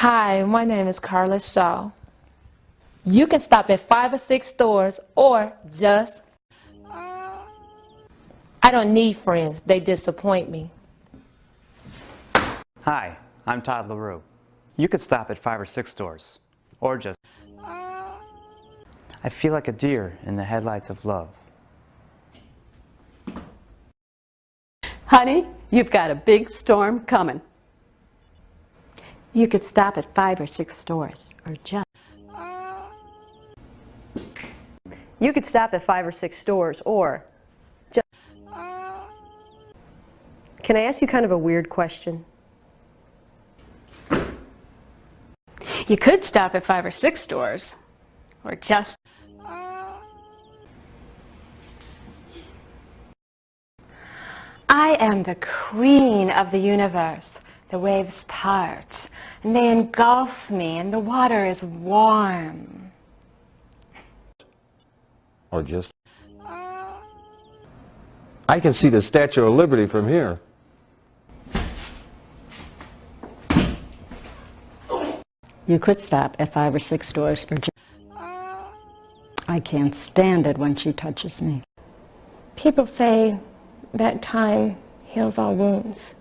Hi, my name is Carl Wheezer. You can stop at 5 or 6 stores or just... I don't need friends, they disappoint me. Hi, I'm Todd LaRue. You could stop at 5 or 6 stores, or just... I feel like a deer in the headlights of love. Honey, you've got a big storm coming. You could stop at 5 or 6 stores, or just... You could stop at 5 or 6 stores, or just... Can I ask you kind of a weird question? You could stop at 5 or 6 stores, or just... I am the queen of the universe. The waves part, and they engulf me, and the water is warm. Or just... I can see the Statue of Liberty from here. You could stop at 5 or 6 stores or just... I can't stand it when she touches me. People say that time heals all wounds.